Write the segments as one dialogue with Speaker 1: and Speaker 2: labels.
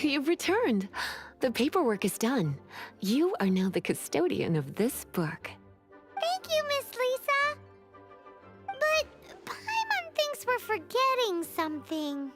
Speaker 1: You've returned. The paperwork is done. You are now the custodian of this book.
Speaker 2: Thank you, Miss Lisa. But Paimon thinks we're forgetting something.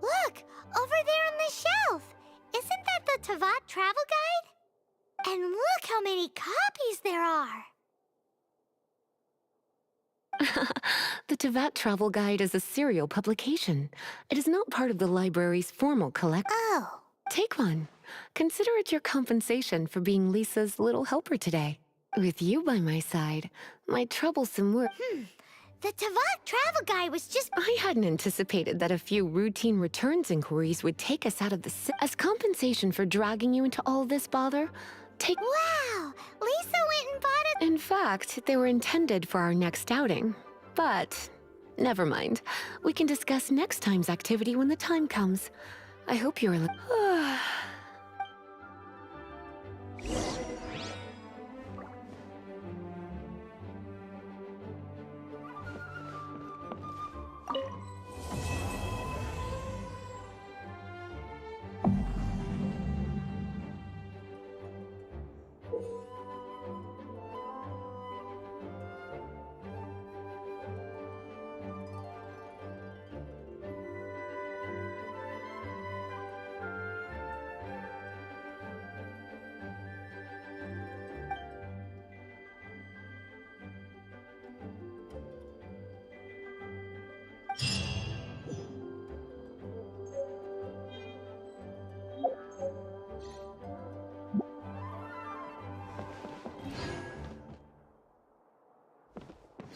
Speaker 2: Look, over there on the shelf. Isn't that the Tavat travel guide? And look how many copies there are.
Speaker 1: The Tavat Travel Guide is a serial publication. It is not part of the library's formal collection.
Speaker 2: Oh.
Speaker 1: Take one. Consider it your compensation for being Lisa's little helper today. With you by my side, my troublesome work...
Speaker 2: The Tavat travel guide was just...
Speaker 1: I hadn't anticipated that a few routine returns inquiries would take us out of the... As compensation for dragging you into all this bother, take...
Speaker 2: Wow! Lisa went and bought a...
Speaker 1: In fact, they were intended for our next outing. But, never mind. We can discuss next time's activity when the time comes. I hope you're...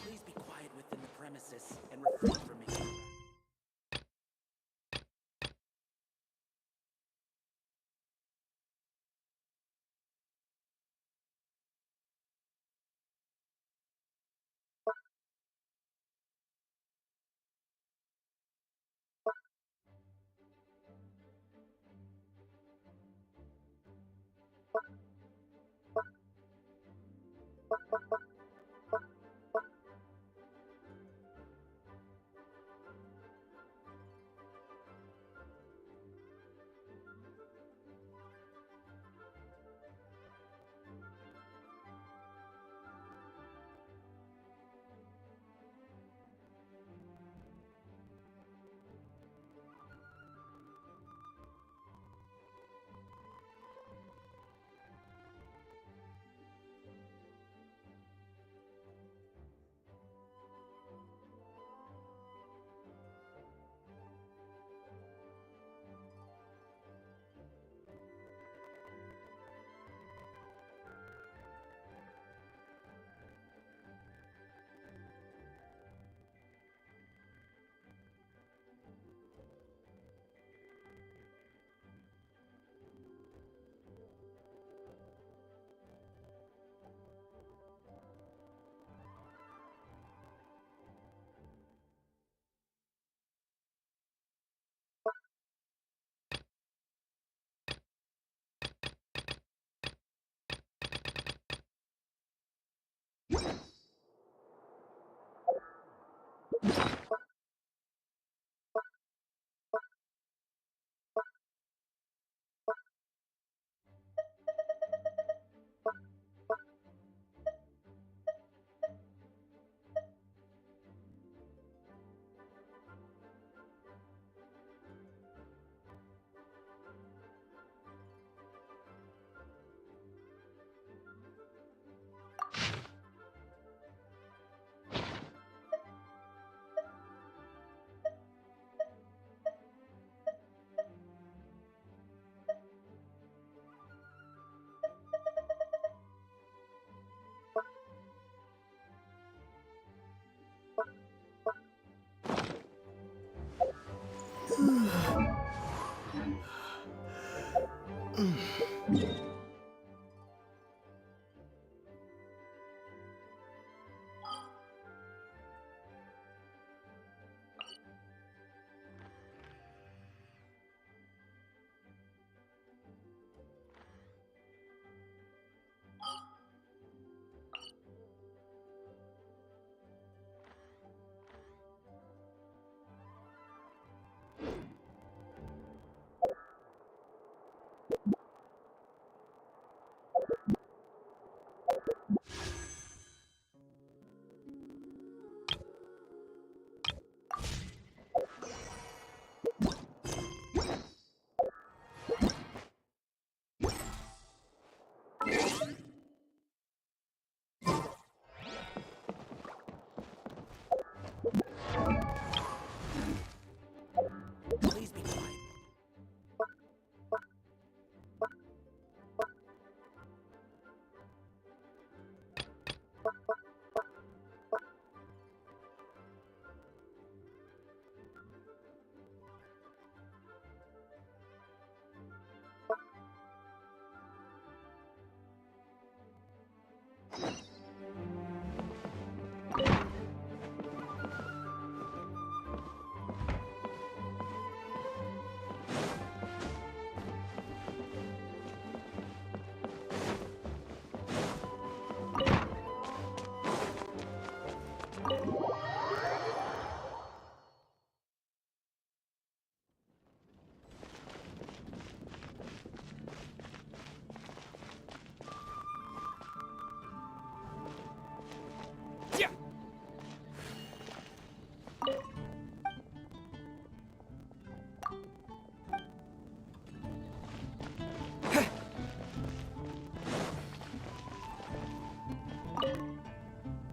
Speaker 3: Please be quiet within the premises and refrain from making... Please be quiet.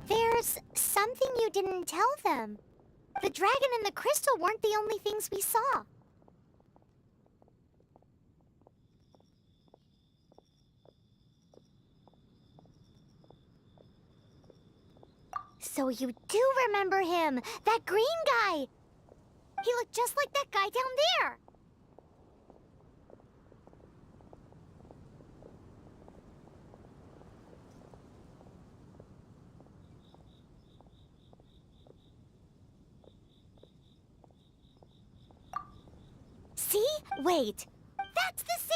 Speaker 2: There's something you didn't tell them. The dragon and the crystal weren't the only things we saw. So you do remember him, that green guy. He looked just like that guy down there. See? Wait. That's the same...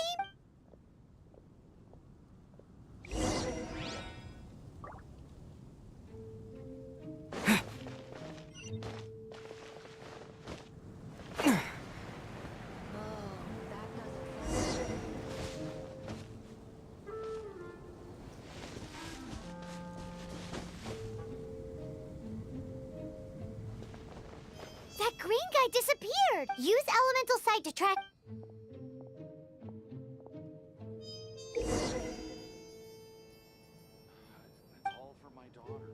Speaker 2: That green guy disappeared! Use elemental sight to track...
Speaker 3: That's all for my daughter.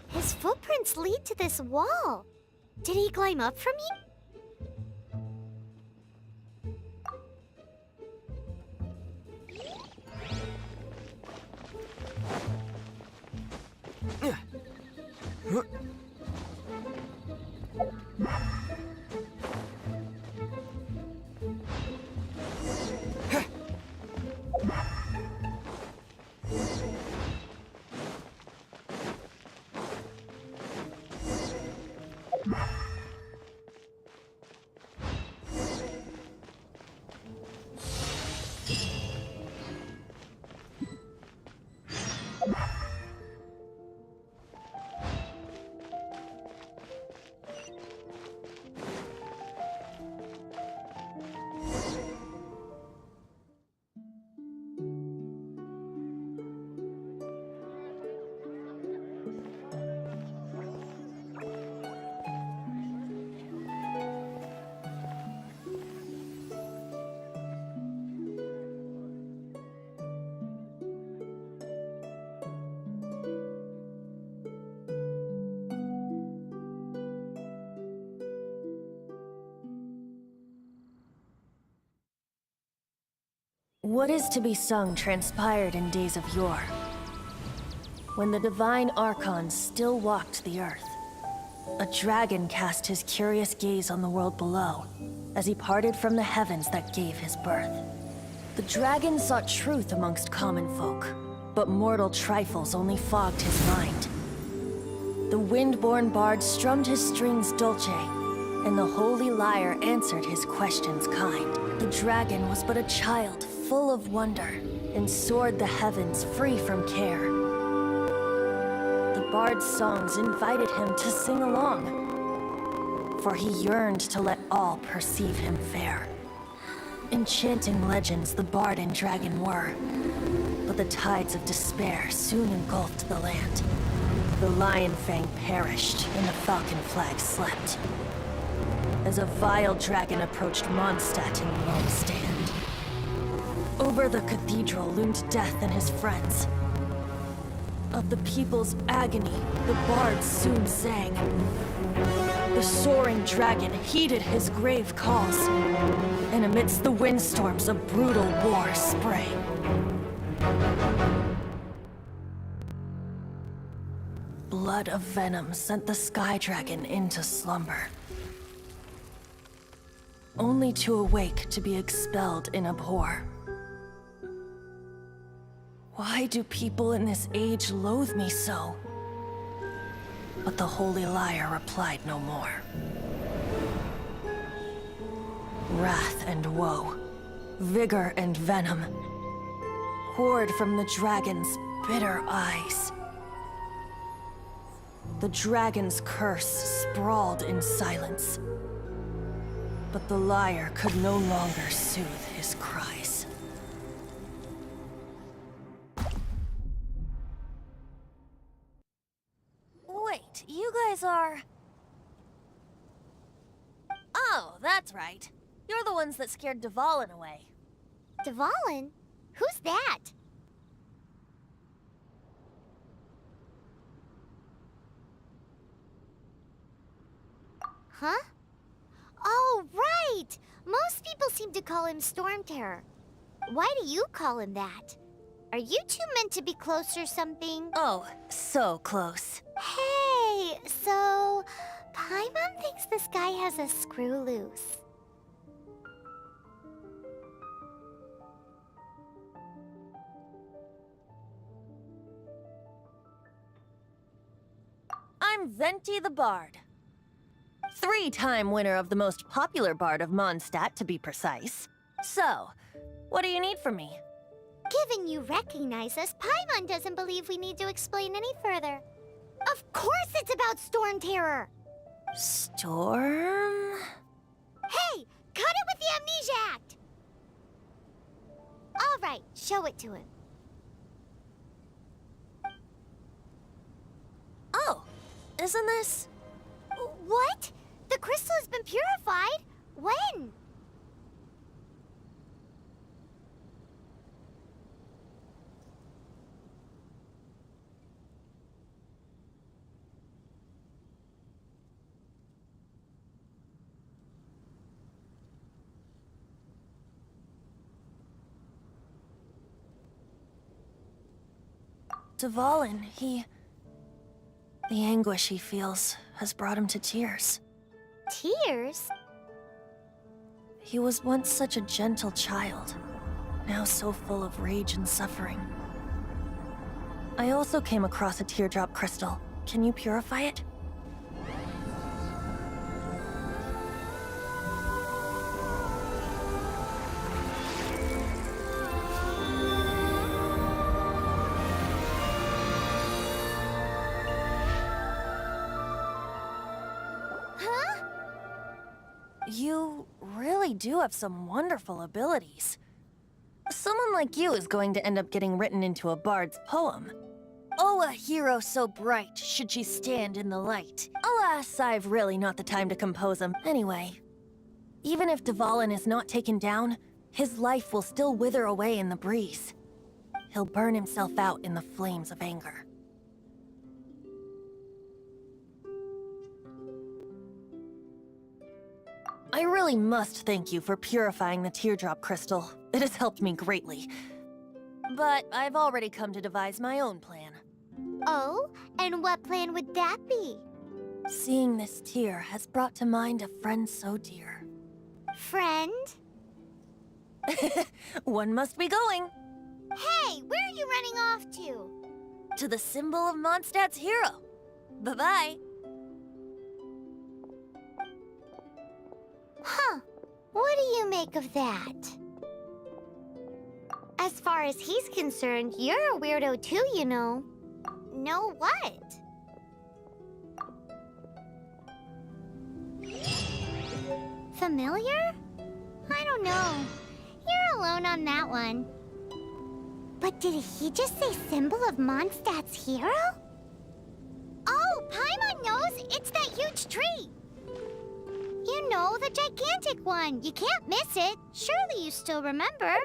Speaker 2: His footprints lead to this wall. Did he climb up from here?
Speaker 4: What is to be sung transpired in days of yore, when the divine archons still walked the earth. A dragon cast his curious gaze on the world below, as he parted from the heavens that gave his birth. The dragon sought truth amongst common folk, but mortal trifles only fogged his mind. The wind-born bard strummed his strings dolce, and the holy lyre answered his questions kind. The dragon was but a child full of wonder, and soared the heavens free from care. The bard's songs invited him to sing along, for he yearned to let all perceive him fair. Enchanting legends the bard and dragon were, but the tides of despair soon engulfed the land. The Lion Fang perished, and the Falcon Flag slept, as a vile dragon approached Mondstadt in lone stand. Over the cathedral loomed Death and his friends. Of the people's agony, the bards soon sang. The soaring dragon heeded his grave calls, and amidst the windstorms a brutal war sprang. Blood of venom sent the sky dragon into slumber, only to awake to be expelled in abhor. Why do people in this age loathe me so? But the holy lyre replied no more. Wrath and woe, vigor and venom, poured from the dragon's bitter eyes. The dragon's curse sprawled in silence, but the lyre could no longer soothe his cries. Wait, you guys are... Oh, that's right. You're the ones that scared Dvalin away.
Speaker 2: Dvalin? Who's that? Huh? Oh, right! Most people seem to call him Storm Terror. Why do you call him that? Are you two meant to be close or something?
Speaker 4: Oh, so close.
Speaker 2: Hey, so... Paimon thinks this guy has a screw loose.
Speaker 4: I'm Venti the Bard. 3-time winner of the most popular bard of Mondstadt, to be precise. So, what do you need from me?
Speaker 2: Given you recognize us, Paimon doesn't believe we need to explain any further. Of course it's about Storm Terror!
Speaker 4: Storm?
Speaker 2: Hey! Cut it with the Amnesia Act! Alright, show it to him.
Speaker 4: Oh, isn't this...
Speaker 2: What? The crystal has been purified? When?
Speaker 4: Dvalin, the anguish he feels has brought him to tears.
Speaker 2: Tears?
Speaker 4: He was once such a gentle child, now so full of rage and suffering. I also came across a teardrop crystal. Can you purify it?
Speaker 2: Huh?
Speaker 4: You really do have some wonderful abilities. Someone like you is going to end up getting written into a bard's poem. Oh, a hero so bright, should she stand in the light. Alas, I've really not the time to compose them. Anyway, even if Dvalin is not taken down, his life will still wither away in the breeze. He'll burn himself out in the flames of anger. I really must thank you for purifying the teardrop crystal. It has helped me greatly. But I've already come to devise my own plan.
Speaker 2: Oh? And what plan would that be?
Speaker 4: Seeing this tear has brought to mind a friend so dear.
Speaker 2: Friend?
Speaker 4: One must be going.
Speaker 2: Hey, where are you running off to?
Speaker 4: To the symbol of Mondstadt's hero. Bye-bye.
Speaker 2: Huh. What do you make of that? As far as he's concerned, you're a weirdo too, you know. Know what? Familiar? I don't know. You're alone on that one. But did he just say symbol of Mondstadt's hero? Oh, Paimon knows! It's that huge tree! You know, the gigantic one. You can't miss it. Surely you still remember.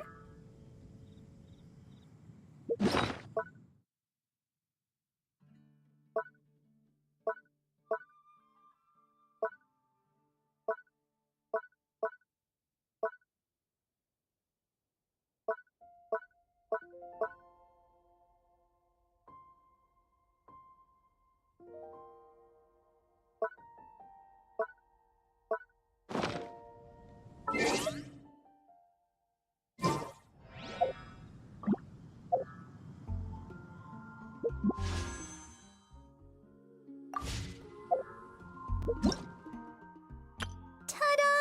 Speaker 2: Ta-da!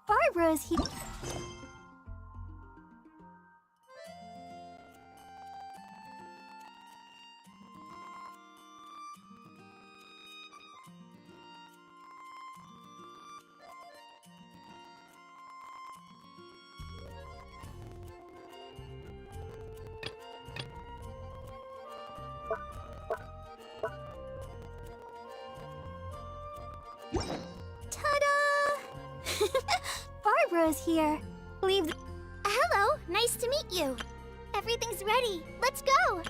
Speaker 2: Barbara's here. Ta-da! Barbara's here. Leave. Hello, nice to meet you. Everything's ready. Let's go.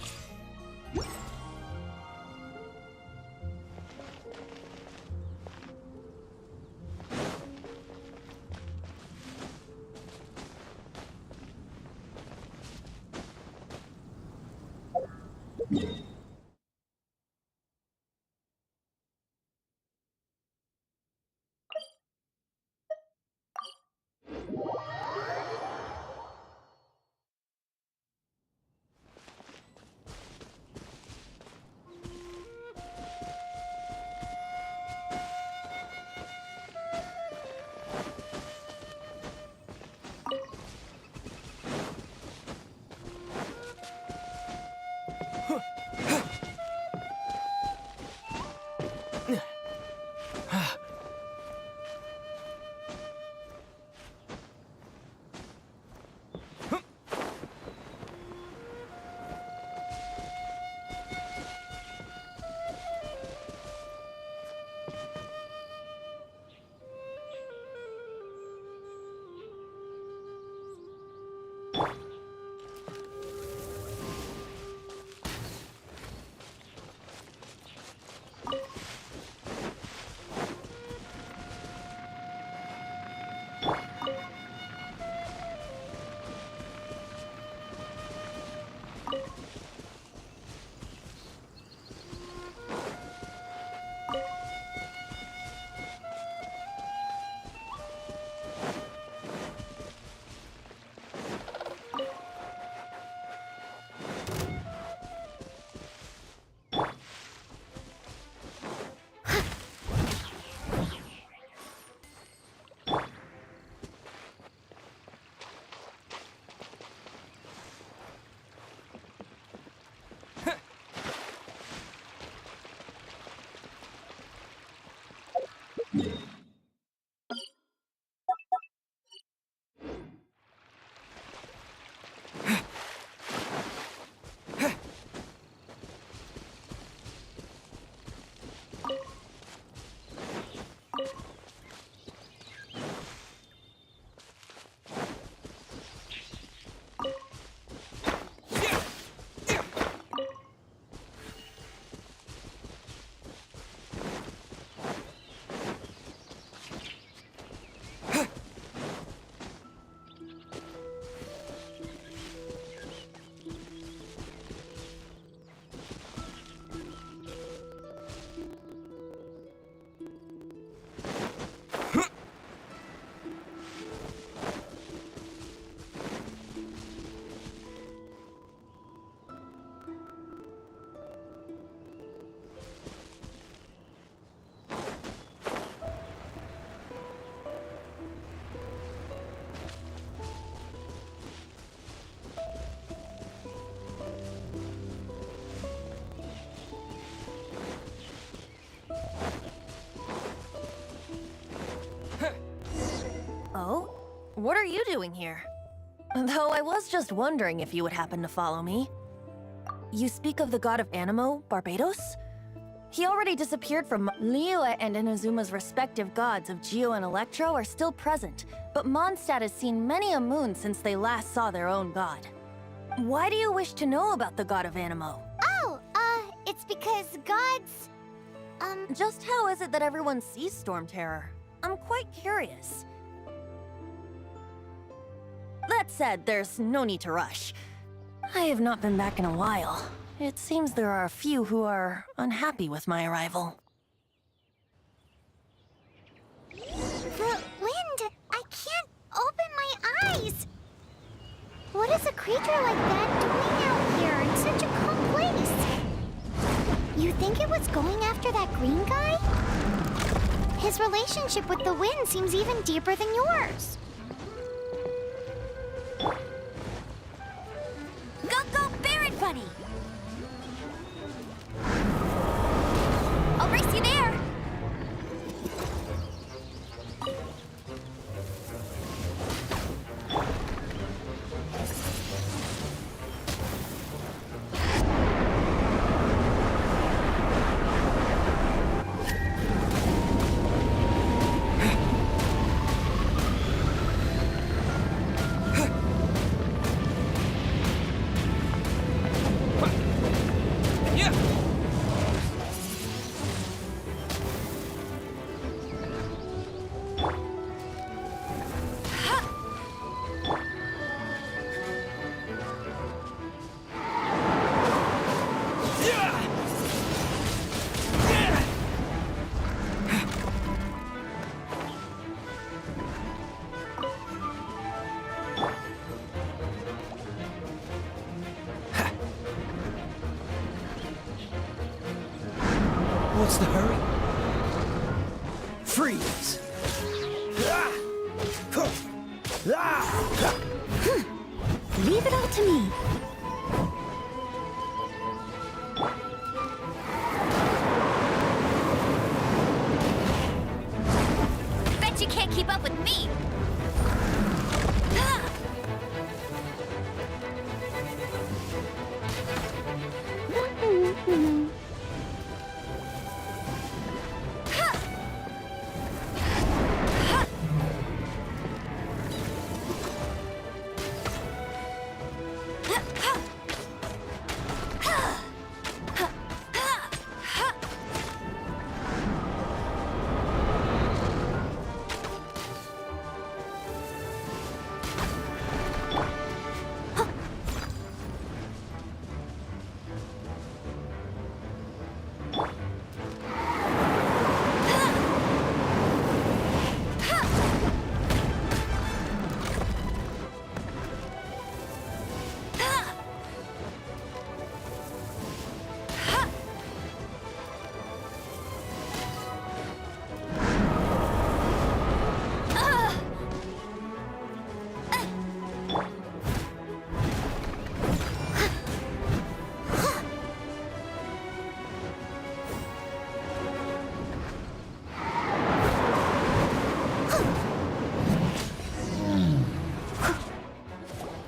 Speaker 4: what are you doing here? Though I was just wondering if you would happen to follow me. You speak of the god of Animo, Barbados? He already disappeared from Liyue, and Inazuma's respective gods of Geo and Electro are still present, but Mondstadt has seen many a moon since they last saw their own god. Why do you wish to know about the god of Animo?
Speaker 2: Oh, it's because gods...
Speaker 4: Just how is it that everyone sees Storm Terror? I'm quite curious. That said, there's no need to rush. I have not been back in a while. It seems there are a few who are unhappy with my arrival.
Speaker 2: The wind! I can't open my eyes! What is a creature like that doing out here in such a calm place? You think it was going after that green guy? His relationship with the wind seems even deeper than yours. Go, Barret Bunny! I'll race you there!
Speaker 3: What's the hurry? Freeze!
Speaker 2: Leave it all to me. Bet you can't keep up with me.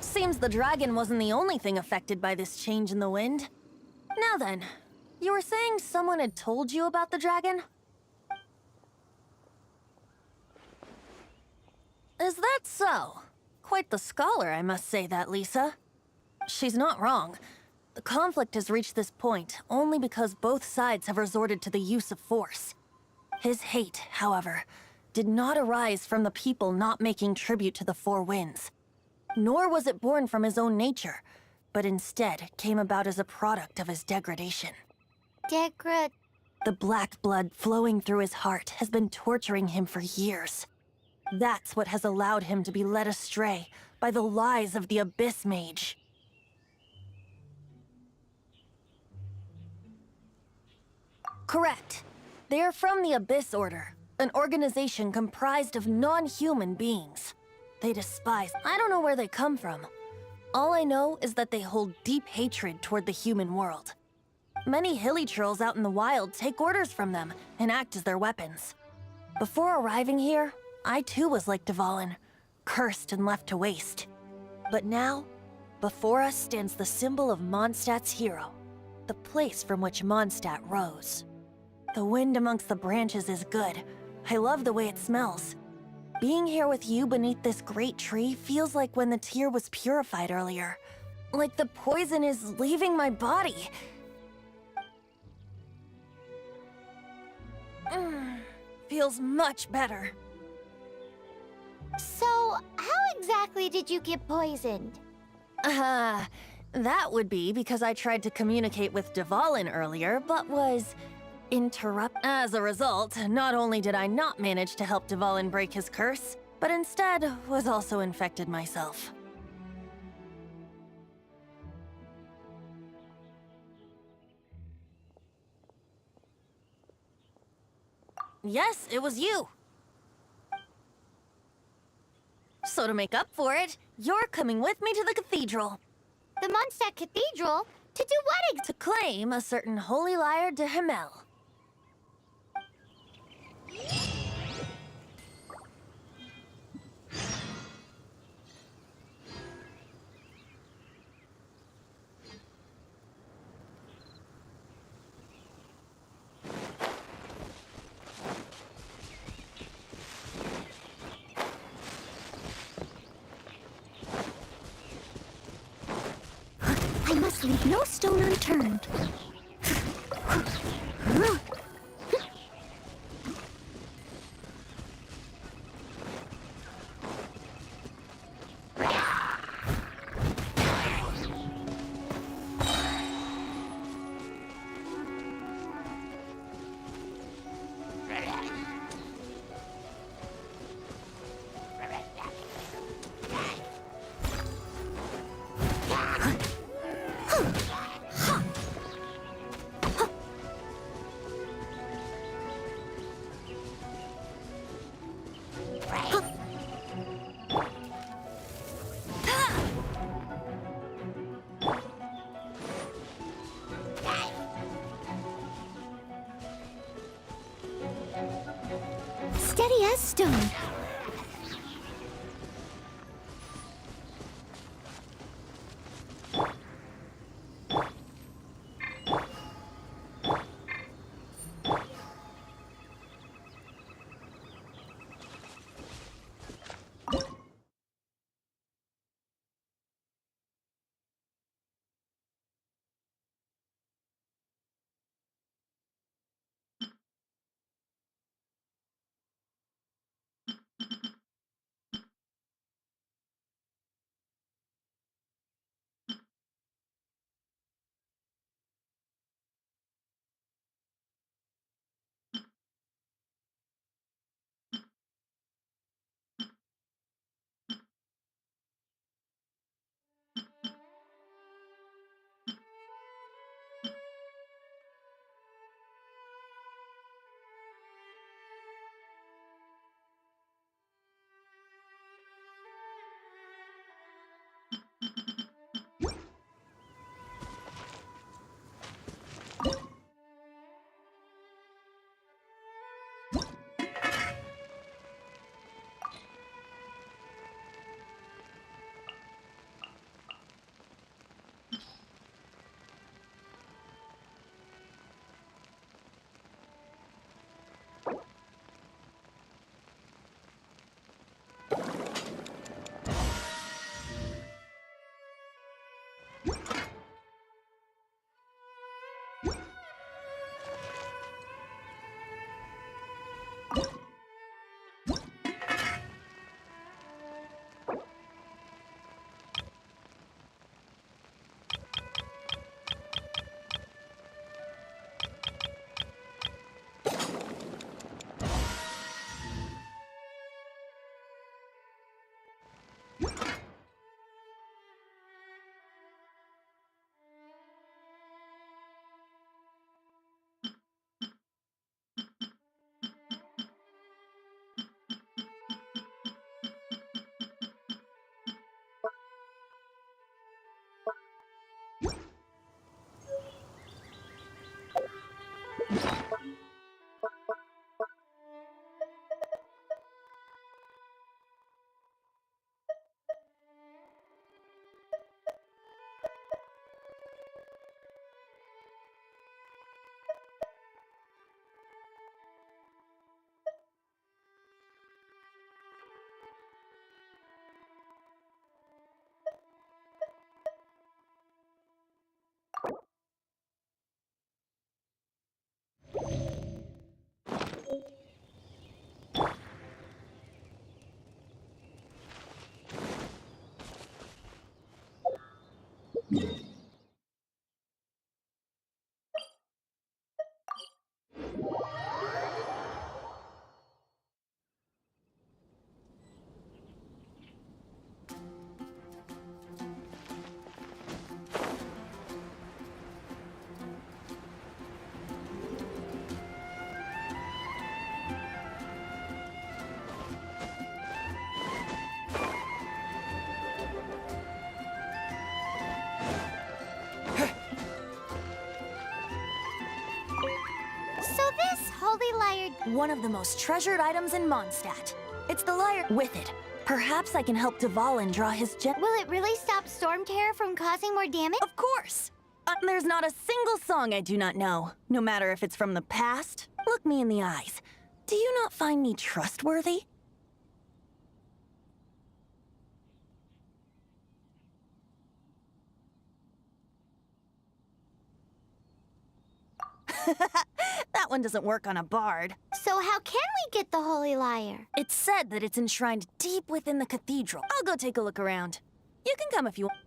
Speaker 4: Seems the dragon wasn't the only thing affected by this change in the wind. Now then, you were saying someone had told you about the dragon? Is that so? Quite the scholar, I must say that, Lisa. She's not wrong. The conflict has reached this point only because both sides have resorted to the use of force. His hate, however, did not arise from the people not making tribute to the Four Winds. Nor was it born from his own nature, but instead came about as a product of his degradation. The black blood flowing through his heart has been torturing him for years. That's what has allowed him to be led astray by the lies of the Abyss Mage. Correct. They are from the Abyss Order, an organization comprised of non-human beings. They despise. I don't know where they come from. All I know is that they hold deep hatred toward the human world. Many hilly trolls out in the wild take orders from them and act as their weapons. Before arriving here, I too was like Dvalin, cursed and left to waste. But now, before us stands the symbol of Mondstadt's hero, the place from which Mondstadt rose. The wind amongst the branches is good. I love the way it smells. Being here with you beneath this great tree feels like when the tear was purified earlier. Like the poison is leaving my body. Feels much better.
Speaker 2: So, how exactly did you get poisoned?
Speaker 4: That would be because I tried to communicate with Dvalin earlier, but was interrupted. As a result, not only did I not manage to help Dvalin break his curse, but instead was also infected myself. Yes, it was you. So to make up for it, you're coming with me to the cathedral.
Speaker 2: The Mondstadt Cathedral? To do what
Speaker 4: To claim a certain holy lyre de Himmel.
Speaker 2: I must leave no stone unturned. Steady as stone. So this holy lyre...
Speaker 4: One of the most treasured items in Mondstadt. It's the lyre with it. Perhaps I can help Dvalin draw his
Speaker 2: Will it really stop Storm Terror from causing more damage?
Speaker 4: Of course! There's not a single song I do not know, no matter if it's from the past. Look me in the eyes. Do you not find me trustworthy? That one doesn't work on a bard.
Speaker 2: So how can we get the holy lyre?
Speaker 4: It's said that it's enshrined deep within the cathedral. I'll go take a look around. You can come if you want.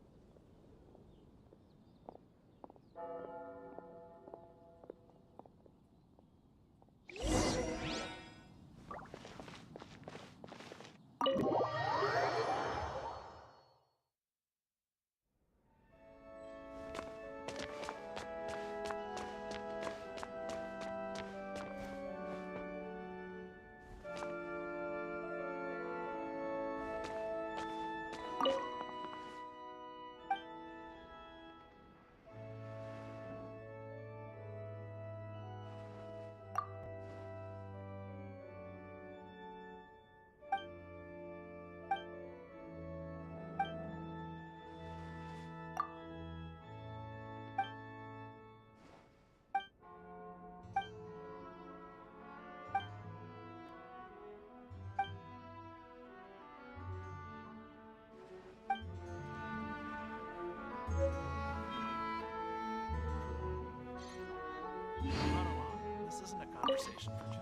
Speaker 3: Run along. This isn't a conversation for children.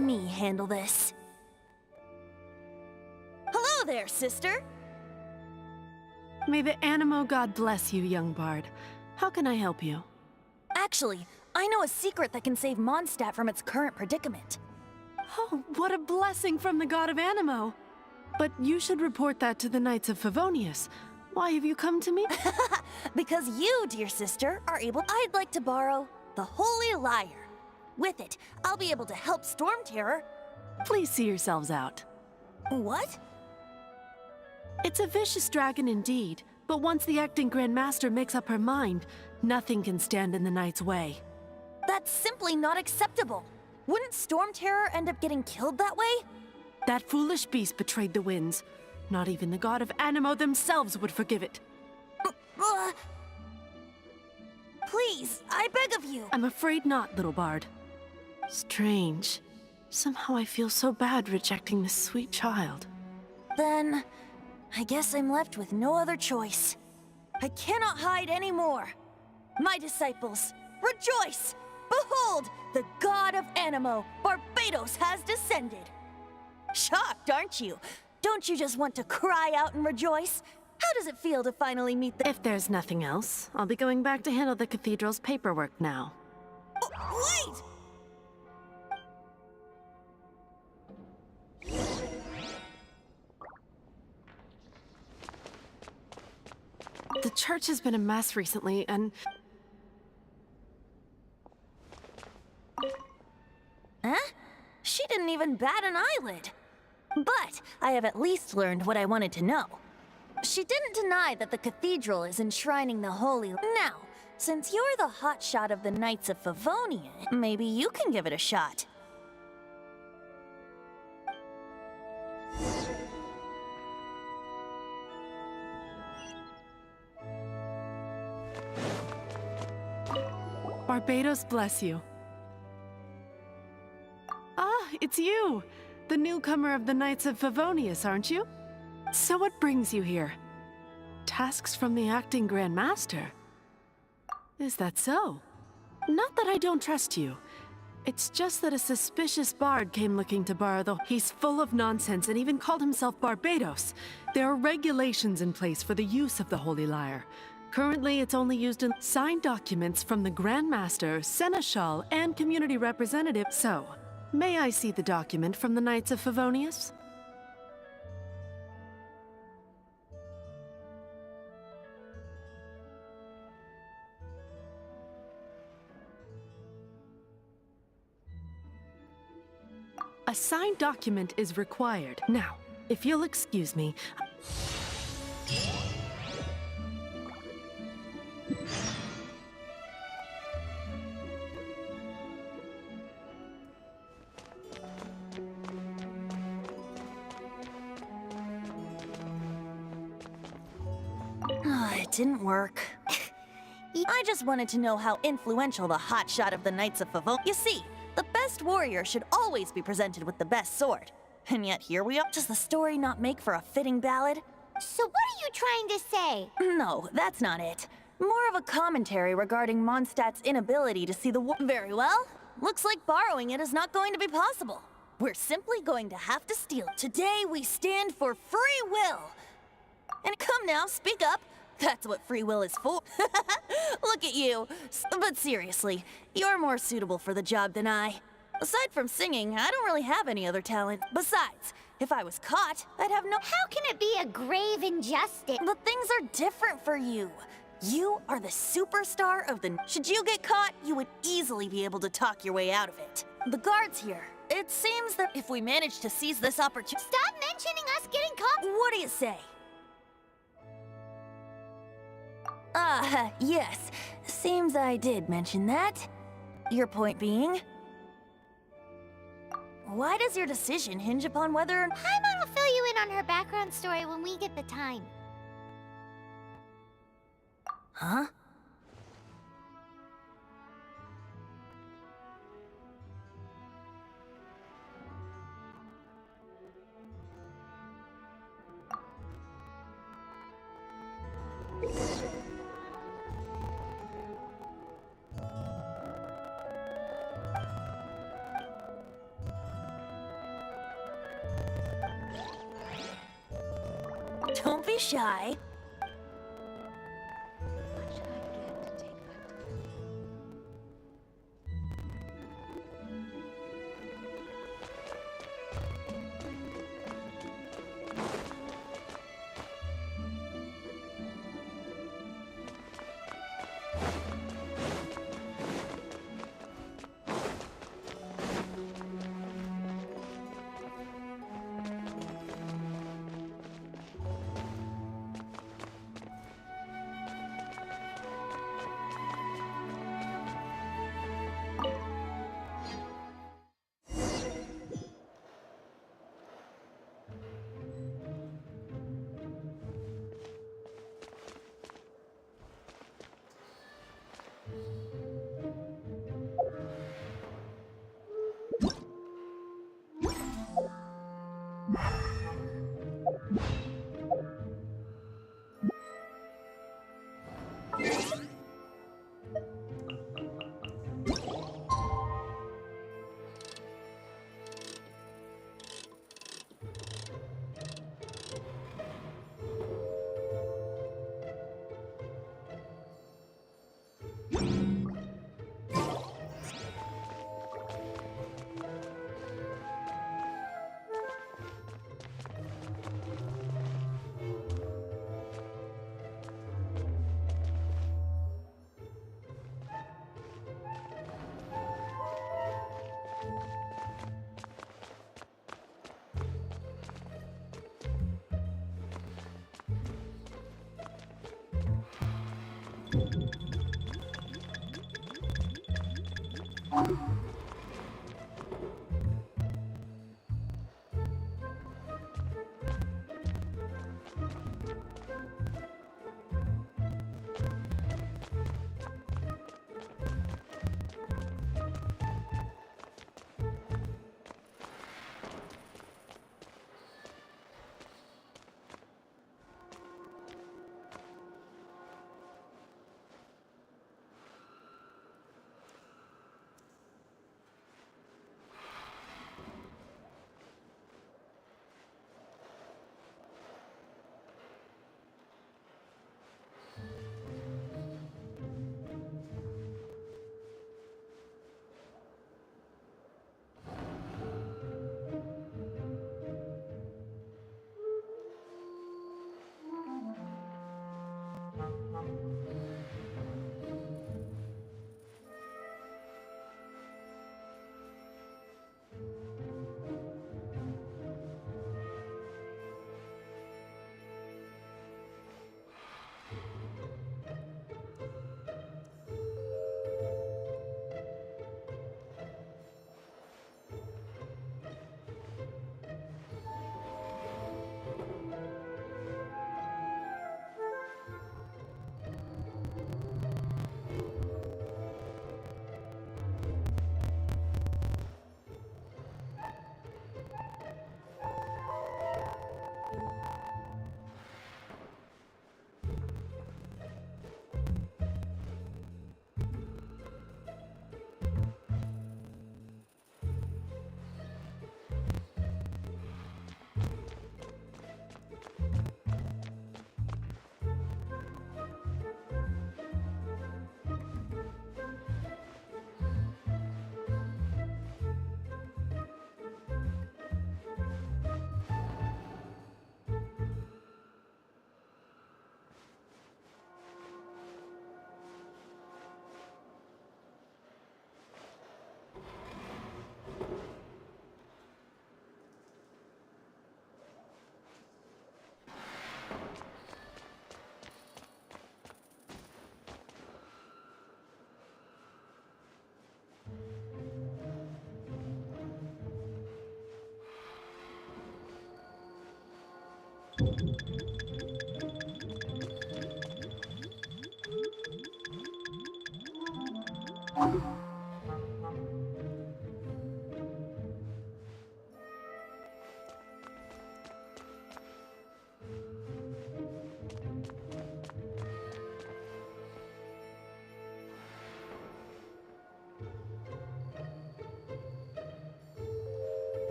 Speaker 4: me handle this. Hello there, sister!
Speaker 5: May the Animo god bless you, young bard. How can I help you?
Speaker 4: Actually, I know a secret that can save Mondstadt from its current predicament.
Speaker 5: Oh, what a blessing from the god of Animo! But you should report that to the Knights of Favonius. Why have you come to me?
Speaker 4: Because you, dear sister, are able— I'd like to borrow the Holy Lyre. With it, I'll be able to help Storm Terror.
Speaker 5: Please see yourselves out.
Speaker 4: What?
Speaker 5: It's a vicious dragon indeed, but once the acting Grand Master makes up her mind, nothing can stand in the Knight's way.
Speaker 4: That's simply not acceptable. Wouldn't Storm Terror end up getting killed that way?
Speaker 5: That foolish beast betrayed the winds. Not even the god of Animo themselves would forgive it.
Speaker 4: Please, I beg of you.
Speaker 5: I'm afraid not, little bard. Strange. Somehow I feel so bad rejecting this sweet child.
Speaker 4: Then, I guess I'm left with no other choice. I cannot hide anymore. My disciples, rejoice! Behold, the god of Animo, Barbados, has descended. Shocked, aren't you? Don't you just want to cry out and rejoice? How does it feel to finally meet the—
Speaker 5: If there's nothing else, I'll be going back to handle the cathedral's paperwork now.
Speaker 4: Wait!
Speaker 5: The church has been a mess recently, and...
Speaker 4: Huh? She didn't even bat an eyelid. But I have at least learned what I wanted to know. She didn't deny that the cathedral is enshrining the holy— Now, since you're the hotshot of the Knights of Favonia, maybe you can give it a shot.
Speaker 5: Barbados bless you. Ah, it's you! The newcomer of the Knights of Favonius, aren't you? So what brings you here? Tasks from the acting Grand Master? Is that so? Not that I don't trust you. It's just that a suspicious bard came looking to borrow the— He's full of nonsense and even called himself Barbados. There are regulations in place for the use of the Holy Lyre. Currently, it's only used in signed documents from the Grand Master, Seneschal, and community representative. So, may I see the document from the Knights of Favonius? A signed document is required. Now, if you'll excuse me...
Speaker 4: It didn't work. I just wanted to know how influential the hotshot of the Knights of Favonius— You see, the best warrior should always be presented with the best sword. And yet here we are. Does the story not make for a fitting ballad?
Speaker 2: So what are you trying to say?
Speaker 4: No, that's not it. More of a commentary regarding Mondstadt's inability to see the war— Very well. Looks like borrowing it is not going to be possible. We're simply going to have to steal it. Today we stand for free will. And come now, speak up. That's what free will is for. Look at you. But seriously, you're more suitable for the job than I. Aside from singing, I don't really have any other talent. Besides, if I was caught, I'd have no—
Speaker 2: How can it be a grave injustice?
Speaker 4: But things are different for you. You are the superstar of the— Should you get caught, you would easily be able to talk your way out of it. The guards here, it seems that if we manage to seize this opportunity—
Speaker 2: Stop mentioning us getting caught!
Speaker 4: What do you say? Yes. Seems I did mention that. Your point being? Why does your decision hinge upon whether—
Speaker 2: Paimon will fill you in on her background story when we get the time.
Speaker 4: Huh? shy.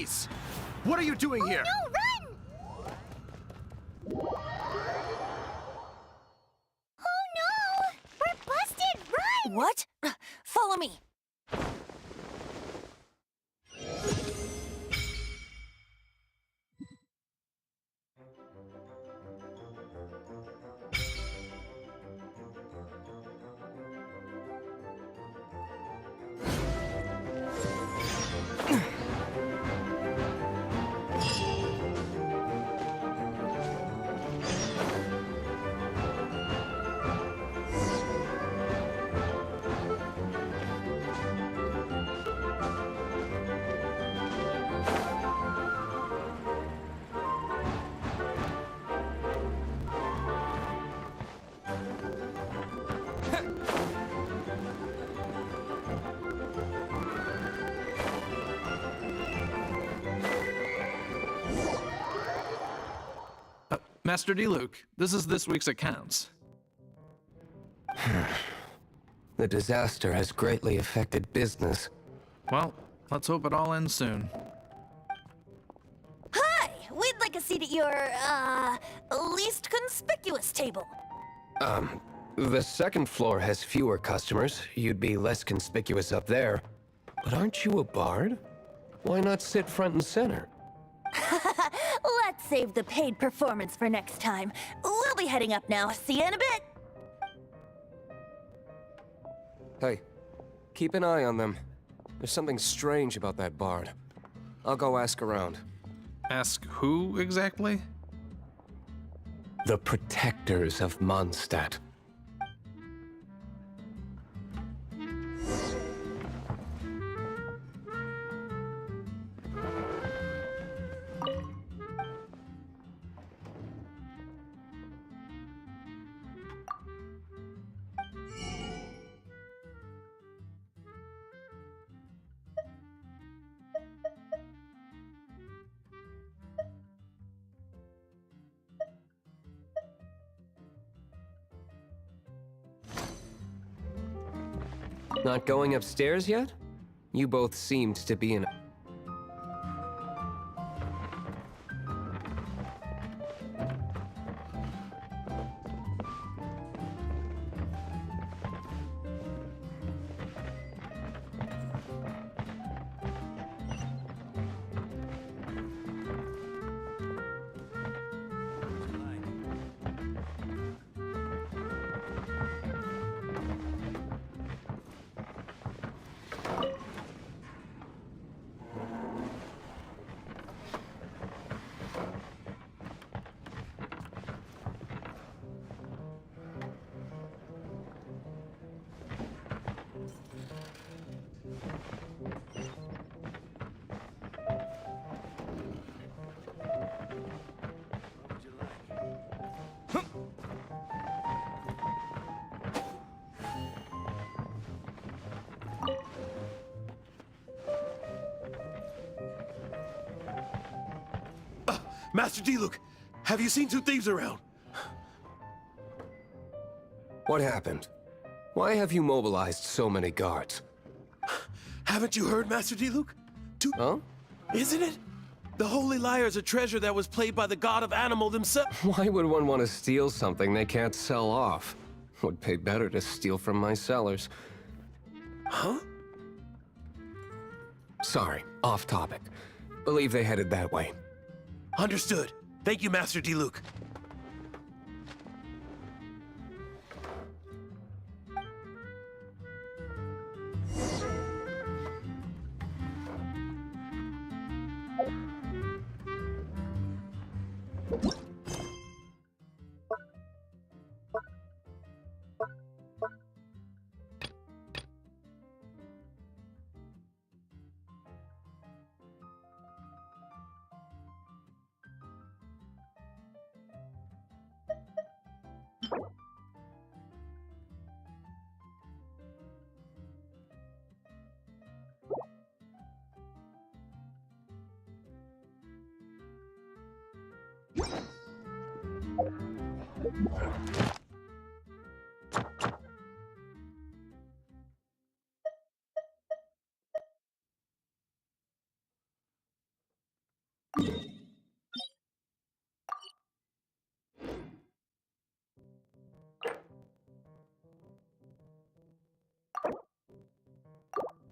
Speaker 6: Freeze! What are you doing here?
Speaker 2: No, run! Oh no! We're busted! Run!
Speaker 4: What? Follow me.
Speaker 7: Master Diluc, this is this week's accounts.
Speaker 8: The disaster has greatly affected business.
Speaker 7: Well, let's hope it all ends soon.
Speaker 4: Hi! We'd like a seat at your, least conspicuous table.
Speaker 8: The second floor has fewer customers. You'd be less conspicuous up there. But aren't you a bard? Why not sit front and center?
Speaker 4: Let's save the paid performance for next time. We'll be heading up now. See you in a bit.
Speaker 8: Hey, keep an eye on them. There's something strange about that bard. I'll go ask around.
Speaker 7: Ask who exactly?
Speaker 8: The protectors of Mondstadt. Not going upstairs yet? You both seemed to be in...
Speaker 6: Master Diluc, have you seen two thieves around?
Speaker 8: What happened? Why have you mobilized so many guards?
Speaker 6: Haven't you heard, Master Diluc?
Speaker 8: Huh?
Speaker 6: Isn't it? The Holy Lyre is a treasure that was played by the god of animal himself.
Speaker 8: Why would one want to steal something they can't sell off? Would pay better to steal from my sellers.
Speaker 6: Huh?
Speaker 8: Sorry, off topic. Believe they headed that way.
Speaker 6: Understood. Thank you, Master Diluc.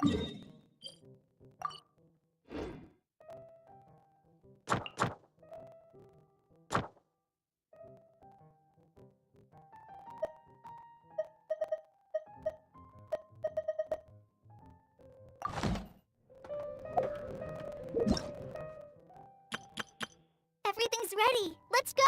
Speaker 2: Everything's ready. Let's go!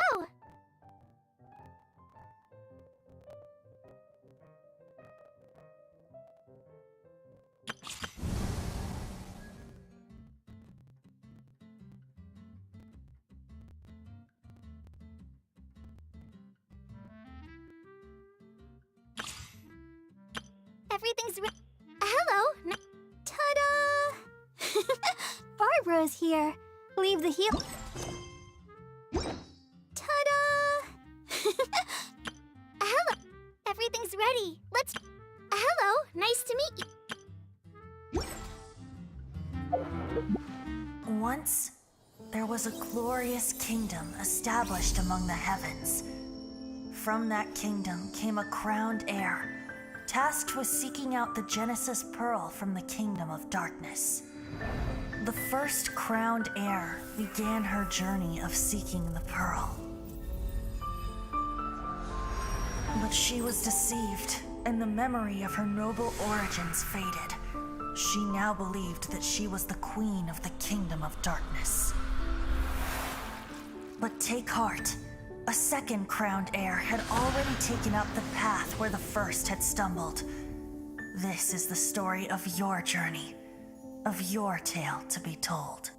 Speaker 2: Everything's ready. Hello! Ta-da! Barbara's here. Leave the heel. Ta-da! Hello! Everything's ready. Let's... Hello! Nice to meet you.
Speaker 4: Once, there was a glorious kingdom established among the heavens. From that kingdom came a crowned heir, tasked with seeking out the Genesis Pearl from the Kingdom of Darkness. The first crowned heir began her journey of seeking the Pearl. But she was deceived, and the memory of her noble origins faded. She now believed that she was the queen of the Kingdom of Darkness. But take heart. A second crowned heir had already taken up the path where the first had stumbled. This is the story of your journey, of your tale to be told.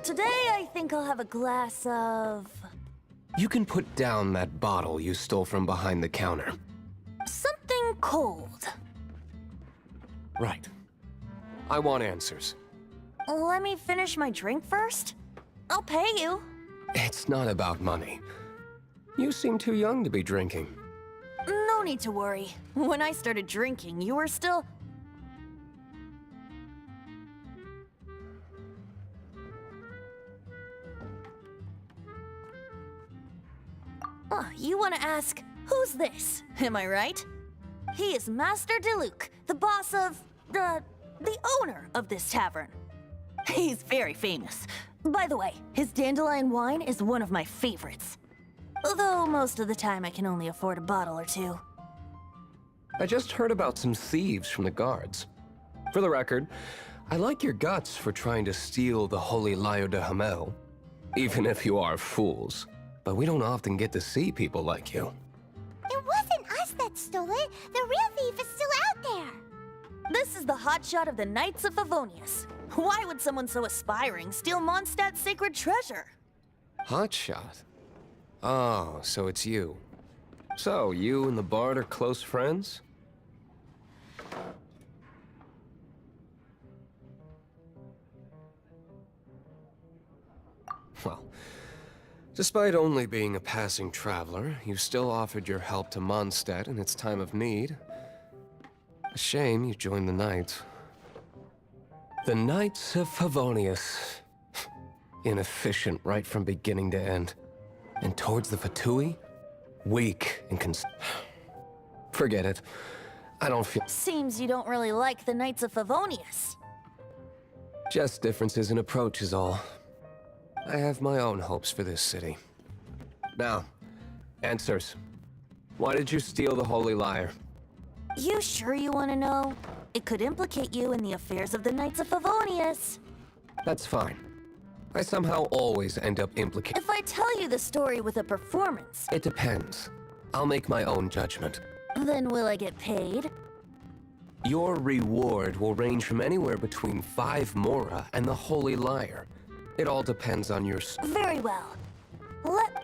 Speaker 4: Today, I think I'll have a glass of...
Speaker 8: You can put down that bottle you stole from behind the counter.
Speaker 4: something cold.
Speaker 8: Right. I want answers.
Speaker 4: Let me finish my drink first. I'll pay you.
Speaker 8: It's not about money. You seem too young to be drinking.
Speaker 4: No need to worry. When I started drinking, you were still... You want to ask, who's this? Am I right? He is Master Diluc, the boss of... the owner of this tavern. He's very famous. By the way, his dandelion wine is one of my favorites. Although most of the time I can only afford a bottle or two.
Speaker 8: I just heard about some thieves from the guards. For the record, I like your guts for trying to steal the Holy Lyre de Hamel. Even if you are fools. But we don't often get to see people like you.
Speaker 2: It wasn't us that stole it. The real thief is still out there.
Speaker 4: This is the hotshot of the Knights of Favonius. Why would someone so aspiring steal Mondstadt's sacred treasure?
Speaker 8: Hotshot? Oh, so it's you. So, you and the Bard are close friends? Well, despite only being a passing traveler, you still offered your help to Mondstadt in its time of need. A shame you joined the Knights. The Knights of Favonius. Inefficient right from beginning to end. And towards the Fatui? Weak and Forget it. I don't feel...
Speaker 4: Seems you don't really like the Knights of Favonius.
Speaker 8: Just differences in approach is all. I have my own hopes for this city. Now, answers. Why did you steal the Holy Lyre?
Speaker 4: You sure you want to know? It could implicate you in the affairs of the Knights of Favonius.
Speaker 8: That's fine. I somehow always end up implicated.
Speaker 4: If I tell you the story with a performance,
Speaker 8: It depends. I'll make my own judgment.
Speaker 4: then will I get paid?
Speaker 8: Your reward will range from anywhere between 5 Mora and the Holy Lyre. It all depends on your...
Speaker 4: Very well. Let...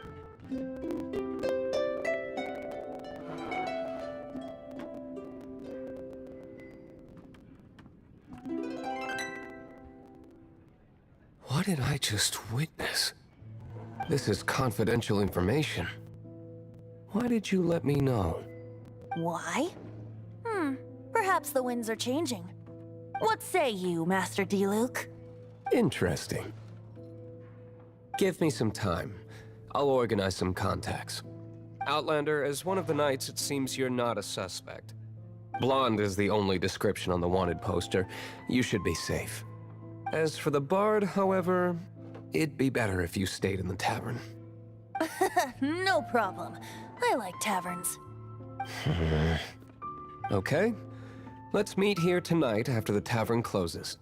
Speaker 8: What did I just witness? This is confidential information. Why did you let me know?
Speaker 4: Why? Perhaps the winds are changing. What say you, Master Diluc?
Speaker 8: Interesting. Give me some time. I'll organize some contacts. Outlander, as one of the knights, it seems you're not a suspect. Blonde is the only description on the wanted poster. You should be safe. As for the Bard, however, it'd be better if you stayed in the tavern.
Speaker 4: No problem. I like taverns.
Speaker 8: Okay. Let's meet here tonight after the tavern closes.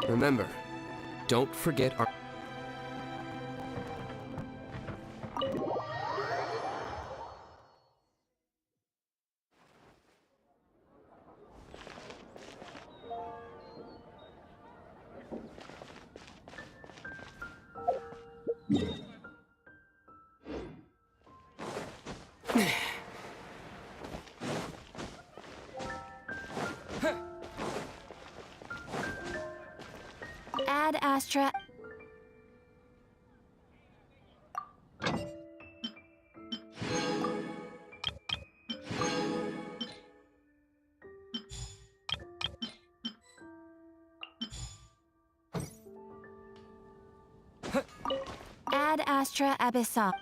Speaker 8: Remember, don't forget our...
Speaker 4: Ad Astra. Ad Astra Abyssal.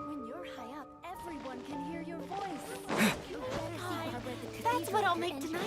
Speaker 9: When you're high up, everyone can hear your voice.
Speaker 2: That's what I'll make tonight.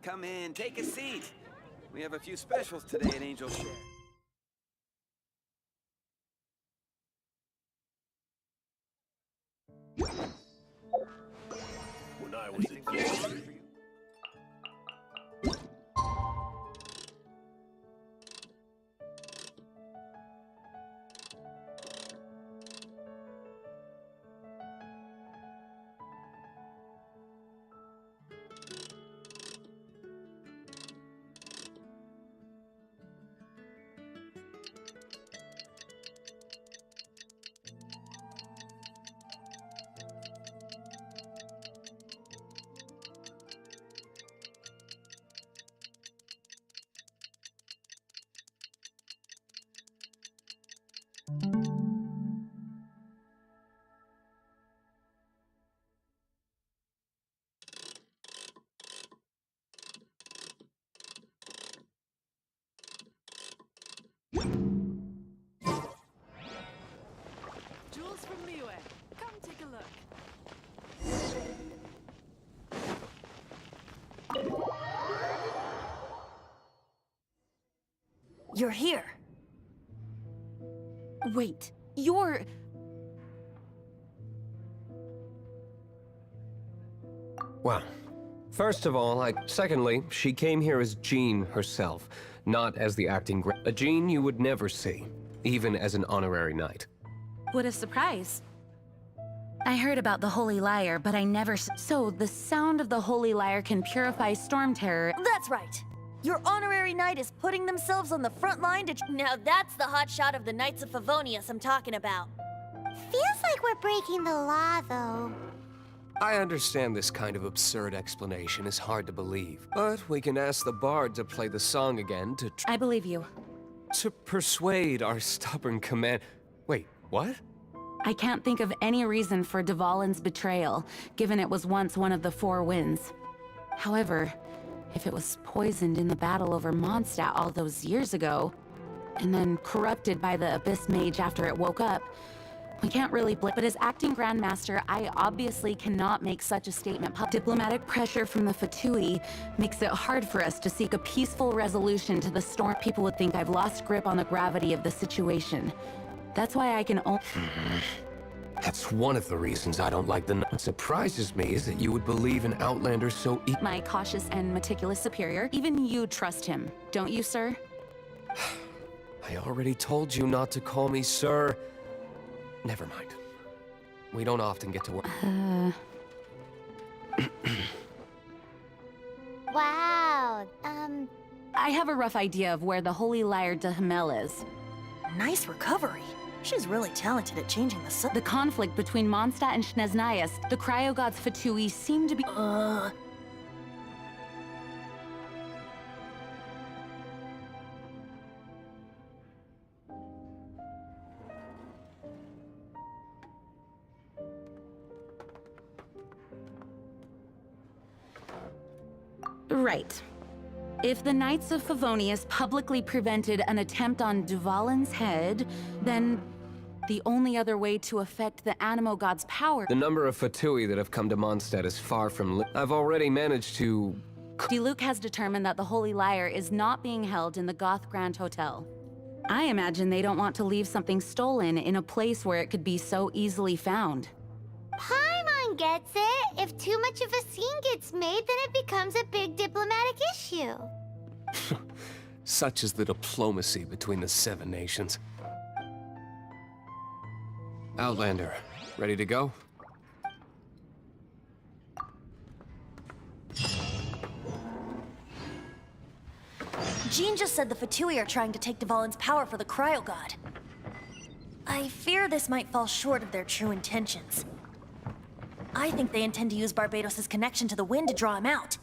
Speaker 3: Come in, take a seat. We have a few specials today at Angel Share.
Speaker 6: When I was a kid.
Speaker 4: You're here.
Speaker 9: Wait, you're...
Speaker 8: Well, first of all, secondly, she came here as Jean herself, not as the a Jean you would never see, even as an honorary knight.
Speaker 9: What a surprise. I heard about the Holy Lyre, but I never So, the sound of the Holy Lyre can purify storm terror.
Speaker 4: That's right. Your honorary knight is putting themselves on the front line to... Now that's the hot shot of the Knights of Favonius I'm talking about.
Speaker 2: Feels like we're breaking the law, though.
Speaker 8: I understand this kind of absurd explanation is hard to believe, but we can ask the bard to play the song again
Speaker 9: I believe you.
Speaker 8: to persuade our stubborn command... Wait, what?
Speaker 9: I can't think of any reason for Dvalin's betrayal, given it was once one of the Four Winds. However, if it was poisoned in the battle over Mondstadt all those years ago, and then corrupted by the Abyss Mage after it woke up, we can't really blame. But as acting Grandmaster, I obviously cannot make such a statement. Diplomatic pressure from the Fatui makes it hard for us to seek a peaceful resolution to the storm. People would think I've lost grip on the gravity of the situation. That's why I can only...
Speaker 8: That's one of the reasons I don't like the... What surprises me is that you would believe an Outlander so...
Speaker 9: My cautious and meticulous superior. Even you trust him, don't you, sir?
Speaker 8: I already told you not to call me sir. Never mind. We don't often get to work.
Speaker 2: Wow,
Speaker 9: I have a rough idea of where the Holy Lyre de Hamel is.
Speaker 4: Nice recovery. She's really talented at changing the sun.
Speaker 9: The conflict between Mondstadt and Schneznayas, the cryogods Fatui seem to be... Right. If the Knights of Favonius publicly prevented an attempt on Dvalin's head, then the only other way to affect the Animo God's power...
Speaker 8: The number of Fatui that have come to Mondstadt is far from... I've already managed to...
Speaker 9: Diluc has determined that the Holy Lyre is not being held in the Goth Grand Hotel. I imagine they don't want to leave something stolen in a place where it could be so easily found.
Speaker 2: Paimon gets it. If too much of a scene gets made, then it becomes a big diplomatic issue.
Speaker 8: Such is the diplomacy between the Seven Nations. Outlander, ready to go?
Speaker 4: Jean just said the Fatui are trying to take Dvalin's power for the Cryo God. I fear this might fall short of their true intentions. I think they intend to use Barbados' connection to the wind to draw him out.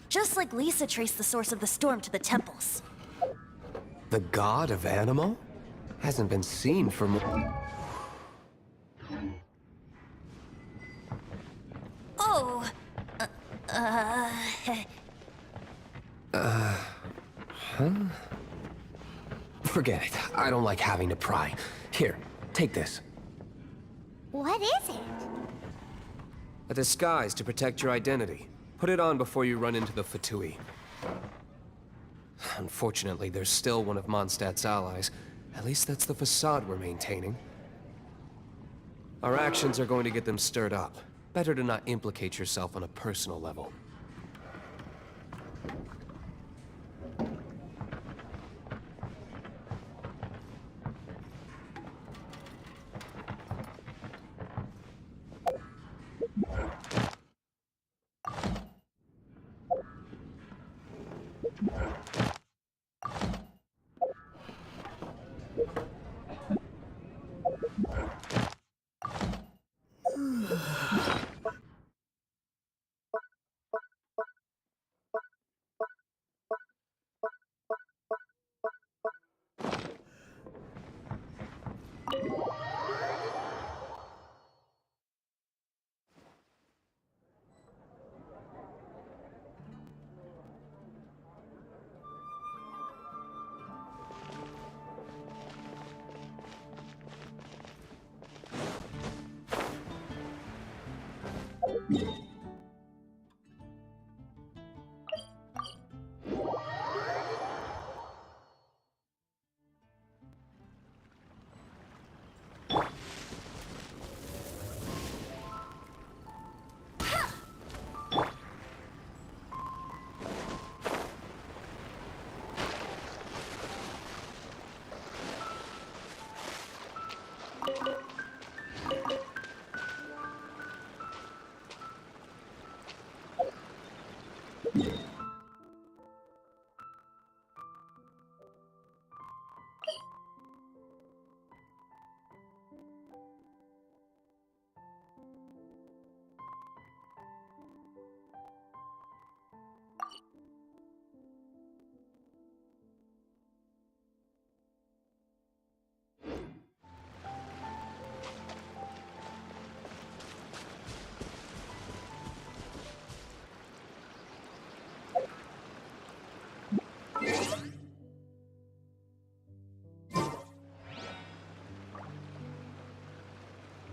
Speaker 4: Just like Lisa traced the source of the storm to the temples.
Speaker 8: The god of Animo? Hasn't been seen for
Speaker 4: Oh!
Speaker 8: Forget it. I don't like having to pry. Here, take this.
Speaker 2: What is it?
Speaker 8: A disguise to protect your identity. Put it on before you run into the Fatui. Unfortunately, there's still one of Mondstadt's allies. At least that's the facade we're maintaining. Our actions are going to get them stirred up. Better to not implicate yourself on a personal level.
Speaker 2: Yeah.